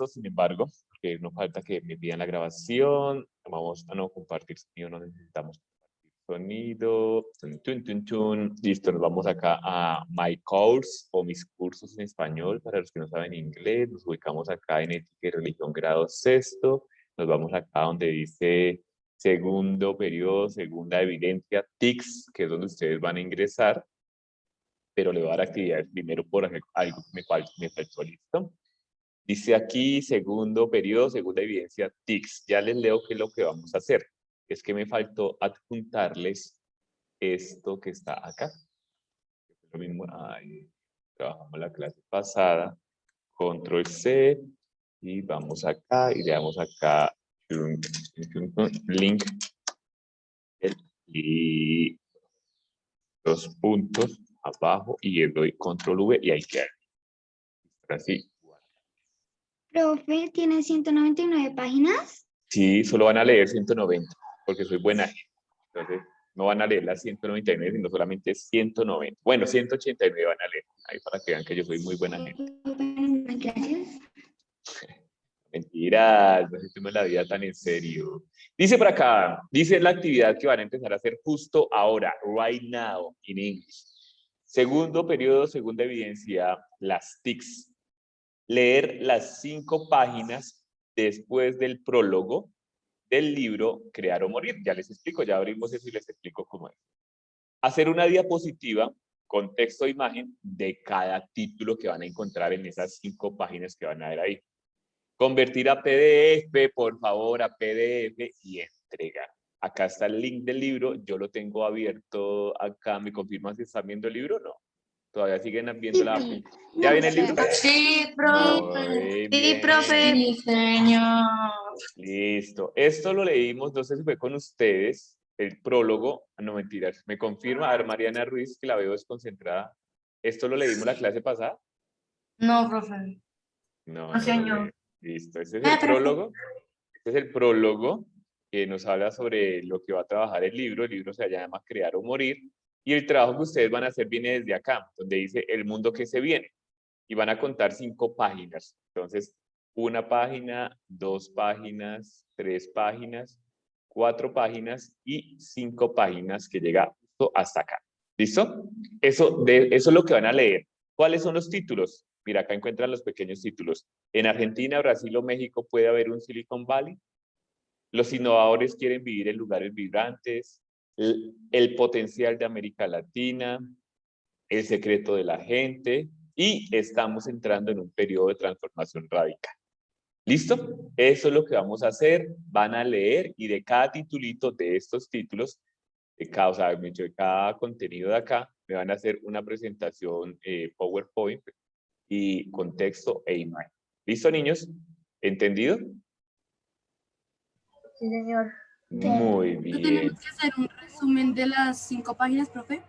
esto, sin embargo, porque no falta que me pidan la grabación. Vamos a no compartir sonido, no necesitamos compartir sonido. Tun, tun, tun, tun. Listo, nos vamos acá a My Course o mis cursos en español para los que no saben inglés. Nos ubicamos acá en Ética y Religión grado sexto. Nos vamos acá donde dice segundo periodo, segunda evidencia, TICS, que es donde ustedes van a ingresar. Pero le voy a dar actividades primero por algo que me faltó, ¿listo? Dice aquí, segundo periodo, segunda evidencia, TICS. Ya les leo qué es lo que vamos a hacer. Es que me faltó adjuntarles esto que está acá. Lo mismo, trabajamos la clase pasada. Control C. Y vamos acá y le damos acá link. Y los puntos abajo y le doy control V y ahí queda. Así. Profe, ¿tiene 199 páginas? Sí, solo van a leer 190, porque soy buena gente. Entonces, no van a leer las 199, sino solamente 190. Bueno, 189 van a leer. Ahí para que vean que yo soy muy buena gente. Gracias. Mentiras, no se tomen la vida tan en serio. Dice por acá, dice la actividad que van a empezar a hacer justo ahora, right now, in English. Segundo periodo, segunda evidencia, las TICs. Leer las 5 páginas después del prólogo del libro Crear o Morir. Ya les explico, ya abrimos eso y les explico cómo es. Hacer una diapositiva con texto e imagen de cada título que van a encontrar en esas 5 páginas que van a ver ahí. Convertir a PDF, por favor, a PDF y entregar. Acá está el link del libro, yo lo tengo abierto acá. ¿Me confirman si están viendo el libro o no? ¿Todavía siguen viendo la app? ¿Ya viene el libro? Sí, profe. Muy Sí, bien. profe. Sí, señor. Listo. Esto lo leímos, no sé si fue con ustedes, el prólogo. No, mentiras. ¿Me confirma? A ver, Mariana Ruiz, que la veo desconcentrada. ¿Esto lo leímos la clase pasada? No, profe. No, No, no lo leí. señor. Listo. Este es el prólogo. Este es el prólogo que nos habla sobre lo que va a trabajar el libro. El libro se llama Crear o Morir. Y el trabajo que ustedes van a hacer viene desde acá, donde dice el mundo que se viene. Y van a contar 5 páginas. Entonces, 1 página, 2 páginas, 3 páginas, 4 páginas y 5 páginas que llega justo hasta acá. ¿Listo? Eso es lo que van a leer. ¿Cuáles son los títulos? Mira, acá encuentran los pequeños títulos. En Argentina, Brasil o México puede haber un Silicon Valley. Los innovadores quieren vivir en lugares vibrantes. El potencial de América Latina. El secreto de la gente. Y estamos entrando en un periodo de transformación radical. ¿Listo? Eso es lo que vamos a hacer. Van a leer y de cada titulito de estos títulos, de cada contenido de acá, me van a hacer una presentación PowerPoint y con texto e imagen. ¿Listo, niños? ¿Entendido? Sí, señor. Muy bien. ¿Tenemos que hacer un resumen de las 5 páginas, profe?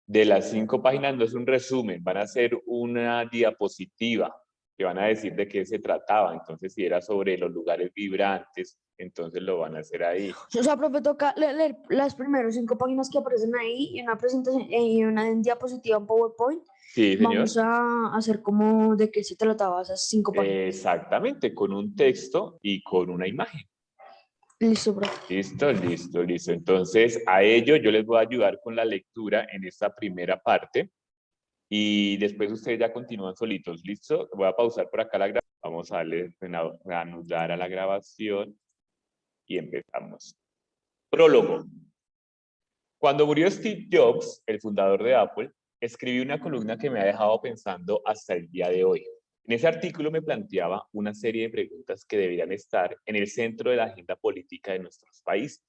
De las 5 páginas no es un resumen, van a ser una diapositiva que van a decir de qué se trataba. Entonces, si era sobre los lugares vibrantes, entonces lo van a hacer ahí. O sea, profe, toca leer las primeras 5 páginas que aparecen ahí y una presentación y una diapositiva en PowerPoint. Sí, señor. Vamos a hacer como de qué se trataba esas 5 páginas. Exactamente, con un texto y con una imagen. Listo, profe. Listo, listo, listo. Entonces, a ello yo les voy a ayudar con la lectura en esta primera parte y después ustedes ya continúan solitos. ¿Listo? Voy a pausar por acá la grabación. Vamos a darle a anudar a la grabación y empezamos. Prólogo. Cuando murió Steve Jobs, el fundador de Apple, escribí una columna que me ha dejado pensando hasta el día de hoy. En ese artículo me planteaba una serie de preguntas que deberían estar en el centro de la agenda política de nuestros países.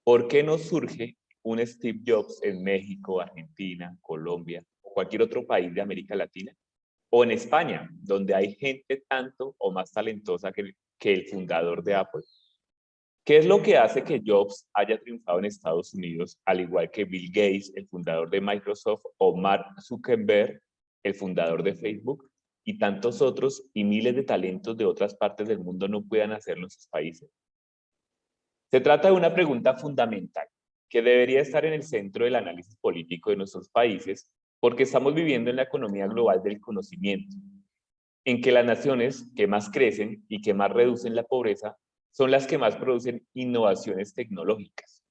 ¿Por qué no surge un Steve Jobs en México, Argentina, Colombia o cualquier otro país de América Latina? O en España, donde hay gente tanto o más talentosa que el fundador de Apple. ¿Qué es lo que hace que Jobs haya triunfado en Estados Unidos, al igual que Bill Gates, el fundador de Microsoft, o Mark Zuckerberg, el fundador de Facebook, y tantos otros y miles de talentos de otras partes del mundo no puedan hacerlo en sus países? Se trata de una pregunta fundamental que debería estar en el centro del análisis político de nuestros países porque estamos viviendo en la economía global del conocimiento. en que las naciones que más crecen y que más reducen la pobreza son las que más producen innovaciones tecnológicas.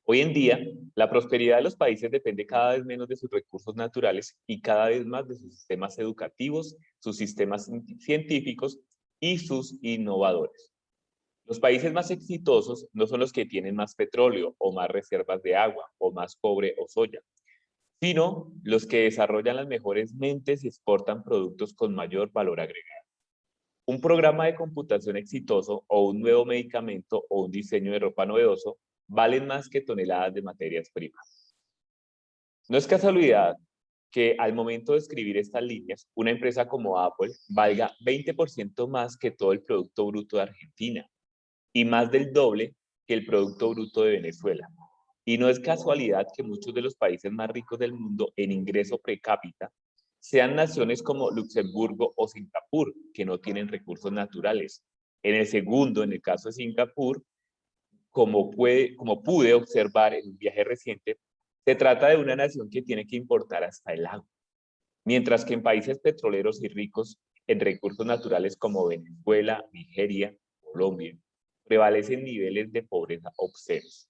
Hoy en día, la prosperidad de los países depende cada vez menos de sus recursos naturales y cada vez más de sus sistemas educativos, sus sistemas científicos y sus innovadores. Los países más exitosos no son los que tienen más petróleo o más reservas de agua o más cobre o soya, sino los que desarrollan las mejores mentes y exportan productos con mayor valor agregado. Un programa de computación exitoso o un nuevo medicamento o un diseño de ropa novedoso valen más que toneladas de materias primas. No es casualidad que al momento de escribir estas líneas, una empresa como Apple valga 20% más que todo el Producto Bruto de Argentina y más del doble que el Producto Bruto de Venezuela. Y no es casualidad que muchos de los países más ricos del mundo en ingreso per cápita sean naciones como Luxemburgo o Singapur, que no tienen recursos naturales. En el segundo, en el caso de Singapur, como pude observar en un viaje reciente, se trata de una nación que tiene que importar hasta el agua. Mientras que en países petroleros y ricos en recursos naturales como Venezuela, Nigeria, Colombia, prevalecen niveles de pobreza obscenos.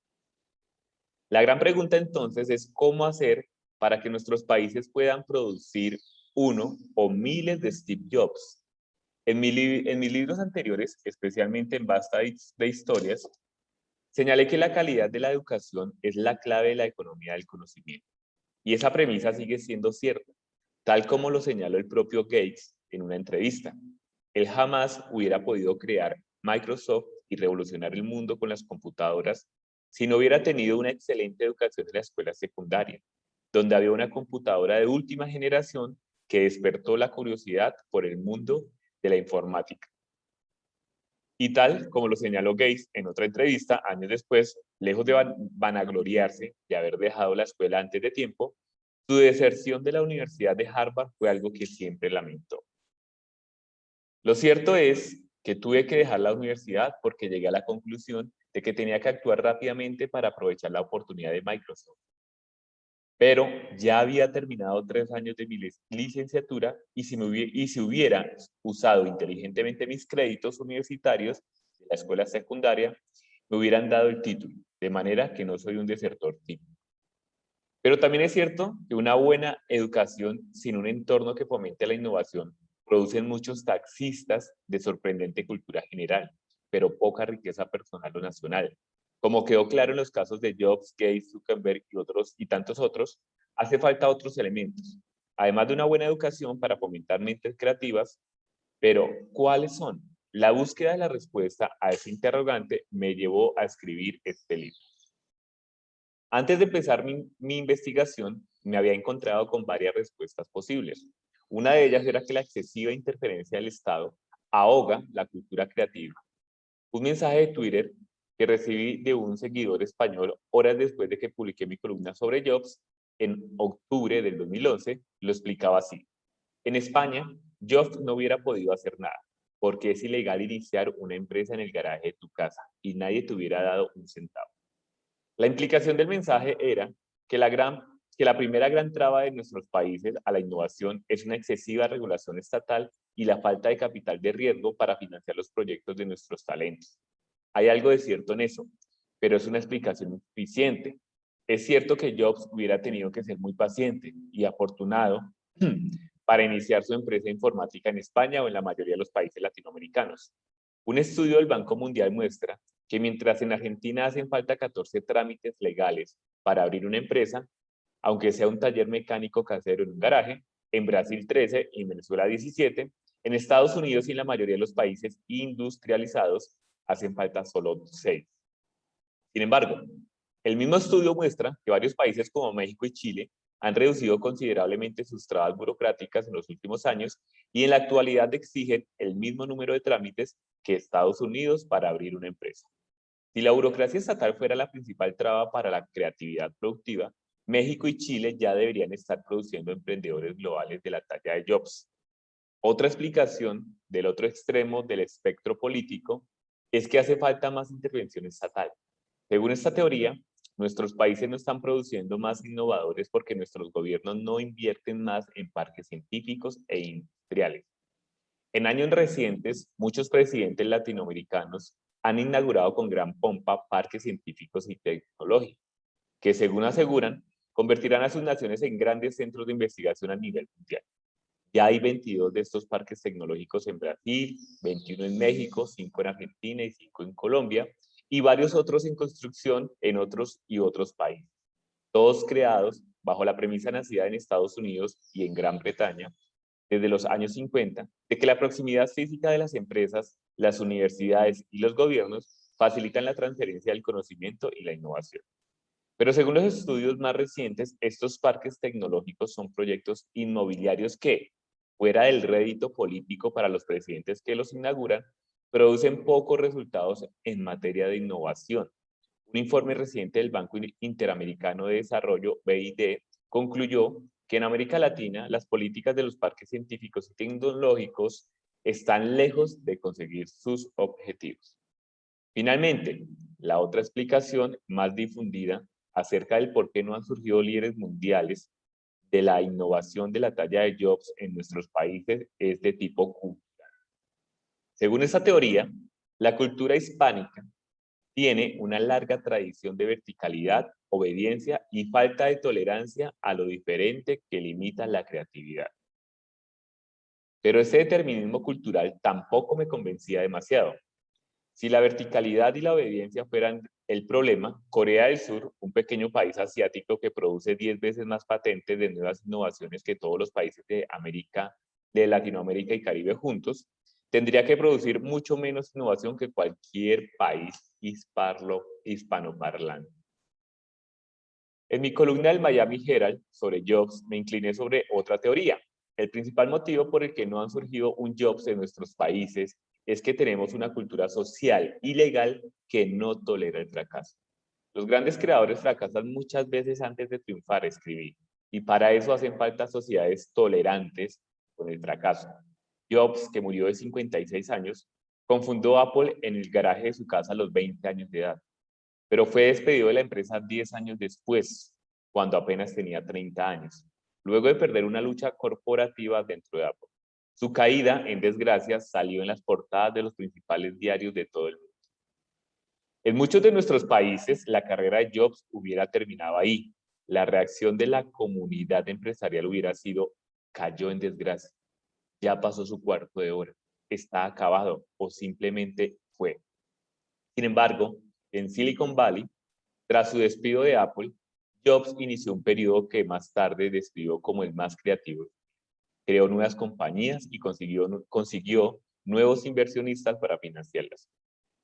La gran pregunta entonces es cómo hacer para que nuestros países puedan producir uno o miles de Steve Jobs. En mis libros anteriores, especialmente en Basta de Historias, señalé que la calidad de la educación es la clave de la economía del conocimiento. Y esa premisa sigue siendo cierta, tal como lo señaló el propio Gates en una entrevista. Él jamás hubiera podido crear Microsoft y revolucionar el mundo con las computadoras si no hubiera tenido una excelente educación en la escuela secundaria, donde había una computadora de última generación que despertó la curiosidad por el mundo de la informática. Y tal como lo señaló Gates en otra entrevista, años después, lejos de vanagloriarse de haber dejado la escuela antes de tiempo, su deserción de la Universidad de Harvard fue algo que siempre lamentó. Lo cierto es que tuve que dejar la universidad porque llegué a la conclusión de que tenía que actuar rápidamente para aprovechar la oportunidad de Microsoft. Pero ya había terminado 3 años de mi licenciatura y si hubiera usado inteligentemente mis créditos universitarios de la escuela secundaria, me hubieran dado el título, de manera que no soy un desertor típico. Pero también es cierto que una buena educación sin un entorno que fomente la innovación producen muchos taxistas de sorprendente cultura general, pero poca riqueza personal o nacional. Como quedó claro en los casos de Jobs, Gates, Zuckerberg y tantos otros, hace falta otros elementos, además de una buena educación para fomentar mentes creativas. Pero, ¿cuáles son? La búsqueda de la respuesta a ese interrogante me llevó a escribir este libro. Antes de empezar mi investigación, me había encontrado con varias respuestas posibles. Una de ellas era que la excesiva interferencia del Estado ahoga la cultura creativa. Un mensaje de Twitter que recibí de un seguidor español horas después de que publiqué mi columna sobre Jobs en octubre del 2011 lo explicaba así. En España, Jobs no hubiera podido hacer nada, porque es ilegal iniciar una empresa en el garaje de tu casa y nadie te hubiera dado un centavo. La implicación del mensaje era que la primera gran traba de nuestros países a la innovación es una excesiva regulación estatal y la falta de capital de riesgo para financiar los proyectos de nuestros talentos. Hay algo de cierto en eso, pero es una explicación insuficiente. Es cierto que Jobs hubiera tenido que ser muy paciente y afortunado para iniciar su empresa informática en España o en la mayoría de los países latinoamericanos. Un estudio del Banco Mundial muestra que mientras en Argentina hacen falta 14 trámites legales para abrir una empresa, aunque sea un taller mecánico casero en un garaje, en Brasil 13 y en Venezuela 17, en Estados Unidos y en la mayoría de los países industrializados hacen falta solo 6. Sin embargo, el mismo estudio muestra que varios países como México y Chile han reducido considerablemente sus trabas burocráticas en los últimos años y en la actualidad exigen el mismo número de trámites que Estados Unidos para abrir una empresa. Si la burocracia estatal fuera la principal traba para la creatividad productiva, México y Chile ya deberían estar produciendo emprendedores globales de la talla de Jobs. Otra explicación del otro extremo del espectro político es que hace falta más intervención estatal. Según esta teoría, nuestros países no están produciendo más innovadores porque nuestros gobiernos no invierten más en parques científicos e industriales. En años recientes, muchos presidentes latinoamericanos han inaugurado con gran pompa parques científicos y tecnológicos, que según aseguran, convertirán a sus naciones en grandes centros de investigación a nivel mundial. Ya hay 22 de estos parques tecnológicos en Brasil, 21 en México, 5 en Argentina y 5 en Colombia, y varios otros en construcción en otros países. Todos creados bajo la premisa nacida en Estados Unidos y en Gran Bretaña desde los años 50, de que la proximidad física de las empresas, las universidades y los gobiernos facilitan la transferencia del conocimiento y la innovación. Pero según los estudios más recientes, estos parques tecnológicos son proyectos inmobiliarios que, fuera del rédito político para los presidentes que los inauguran, producen pocos resultados en materia de innovación. Un informe reciente del Banco Interamericano de Desarrollo, BID, concluyó que en América Latina las políticas de los parques científicos y tecnológicos están lejos de conseguir sus objetivos. Finalmente, la otra explicación más difundida acerca del por qué no han surgido líderes mundiales de la innovación de la talla de Jobs en nuestros países es de tipo cultural. Según esta teoría, la cultura hispánica tiene una larga tradición de verticalidad, obediencia y falta de tolerancia a lo diferente que limita la creatividad. Pero ese determinismo cultural tampoco me convencía demasiado. Si la verticalidad y la obediencia fueran el problema, Corea del Sur, un pequeño país asiático que produce 10 veces más patentes de nuevas innovaciones que todos los países de Latinoamérica y Caribe juntos, tendría que producir mucho menos innovación que cualquier país hispanoparlante. En mi columna del Miami Herald sobre Jobs me incliné sobre otra teoría. El principal motivo por el que no han surgido un Jobs en nuestros países es que tenemos una cultura social y legal que no tolera el fracaso. Los grandes creadores fracasan muchas veces antes de triunfar, escribí, y para eso hacen falta sociedades tolerantes con el fracaso. Jobs, que murió de 56 años, confundó Apple en el garaje de su casa a los 20 años de edad, pero fue despedido de la empresa 10 años después, cuando apenas tenía 30 años, luego de perder una lucha corporativa dentro de Apple. Su caída, en desgracia, salió en las portadas de los principales diarios de todo el mundo. En muchos de nuestros países, la carrera de Jobs hubiera terminado ahí. La reacción de la comunidad empresarial hubiera sido: cayó en desgracia, ya pasó su cuarto de hora, está acabado o simplemente fue. Sin embargo, en Silicon Valley, tras su despido de Apple, Jobs inició un periodo que más tarde describió como el más creativo. Creó nuevas compañías y consiguió nuevos inversionistas para financiarlas.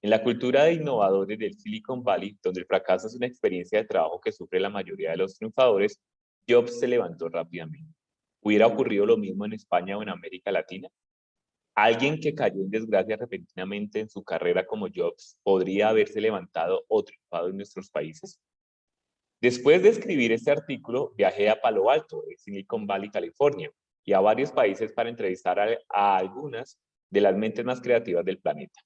En la cultura de innovadores del Silicon Valley, donde el fracaso es una experiencia de trabajo que sufre la mayoría de los triunfadores, Jobs se levantó rápidamente. ¿Hubiera ocurrido lo mismo en España o en América Latina? ¿Alguien que cayó en desgracia repentinamente en su carrera como Jobs podría haberse levantado o triunfado en nuestros países? Después de escribir este artículo, viajé a Palo Alto, en Silicon Valley, California, y a varios países para entrevistar a algunas de las mentes más creativas del planeta,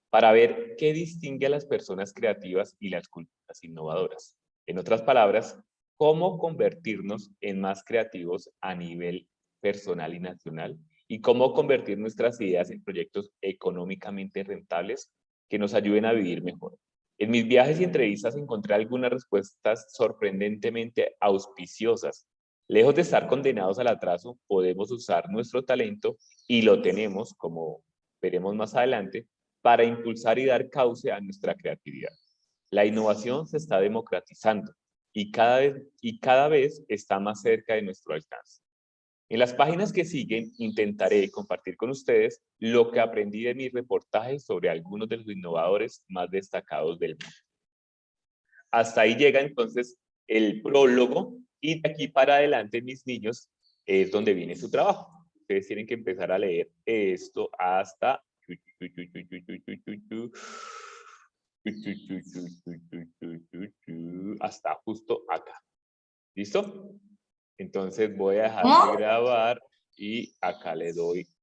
para ver qué distingue a las personas creativas y las culturas innovadoras. En otras palabras, cómo convertirnos en más creativos a nivel personal y nacional, y cómo convertir nuestras ideas en proyectos económicamente rentables que nos ayuden a vivir mejor. En mis viajes y entrevistas encontré algunas respuestas sorprendentemente auspiciosas. Lejos de estar condenados al atraso, podemos usar nuestro talento, y lo tenemos, como veremos más adelante, para impulsar y dar cauce a nuestra creatividad. La innovación se está democratizando y cada vez está más cerca de nuestro alcance. En las páginas que siguen intentaré compartir con ustedes lo que aprendí de mis reportajes sobre algunos de los innovadores más destacados del mundo. Hasta ahí llega entonces el prólogo, y de aquí para adelante, mis niños, es donde viene su trabajo. Ustedes tienen que empezar a leer esto hasta justo acá. ¿Listo? Entonces voy a dejar de ¿Cómo? grabar y acá le doy